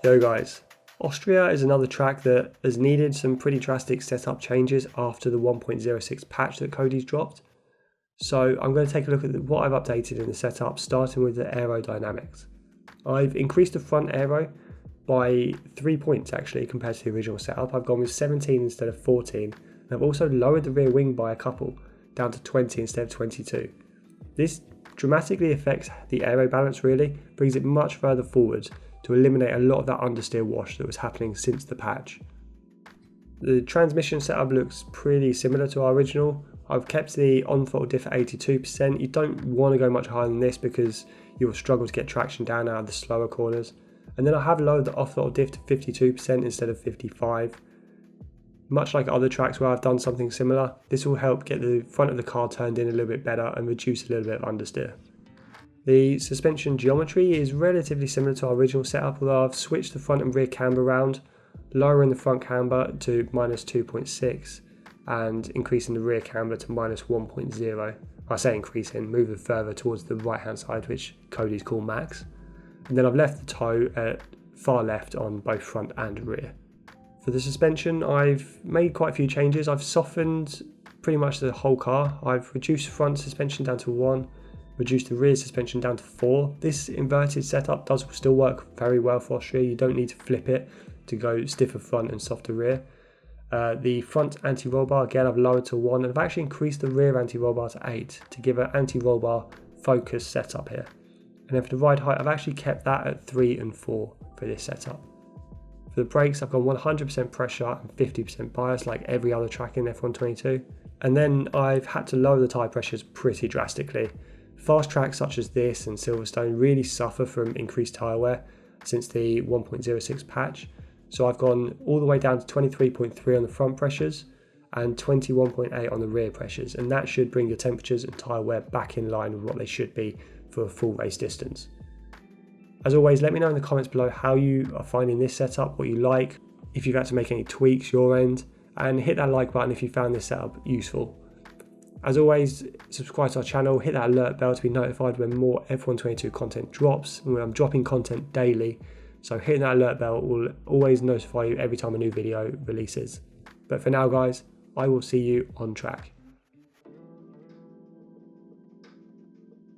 Yo guys, Austria is another track that has needed some pretty drastic setup changes after the 1.06 patch that Cody's dropped. So I'm going to take a look at what I've updated in the setup, starting with the aerodynamics. I've increased the front aero by 3 points actually compared to the original setup. I've gone with 17 instead of 14, and I've also lowered the rear wing by a couple, down to 20 instead of 22. This dramatically affects the aero balance really, brings it much further forward to eliminate a lot of that understeer wash that was happening since the patch. The transmission setup looks pretty similar to our original. I've kept the on-throttle diff at 82%. You don't want to go much higher than this because you'll struggle to get traction down out of the slower corners. And then I have lowered the off-throttle diff to 52% instead of 55%. Much like other tracks where I've done something similar, this will help get the front of the car turned in a little bit better and reduce a little bit of understeer. The suspension geometry is relatively similar to our original setup, although I've switched the front and rear camber around, lowering the front camber to minus 2.6 and increasing the rear camber to minus 1.0. I say increasing, moving further towards the right hand side, which Cody's call max. And then I've left the toe at far left on both front and rear. For the suspension, I've made quite a few changes. I've softened pretty much the whole car. I've reduced front suspension down to 1, reduced the rear suspension down to 4. This inverted setup does still work very well for Austria. You don't need to flip it to go stiffer front and softer rear. The front anti-roll bar, again, I've lowered to 1, and I've actually increased the rear anti-roll bar to 8 to give an anti-roll bar focused setup here. And then for the ride height, I've actually kept that at 3 and 4 for this setup. For the brakes, I've gone 100% pressure and 50% bias like every other track in F122. And then I've had to lower the tyre pressures pretty drastically. Fast tracks such as this and Silverstone really suffer from increased tyre wear since the 1.06 patch. So I've gone all the way down to 23.3 on the front pressures and 21.8 on the rear pressures. And that should bring the temperatures and tyre wear back in line with what they should be for a full race distance. As always, let me know in the comments below how you are finding this setup, what you like, if you've had to make any tweaks your end, and hit that like button if you found this setup useful. As always, subscribe to our channel, hit that alert bell to be notified when more F122 content drops, and when I'm dropping content daily, so hitting that alert bell will always notify you every time a new video releases. But for now guys, I will see you on track.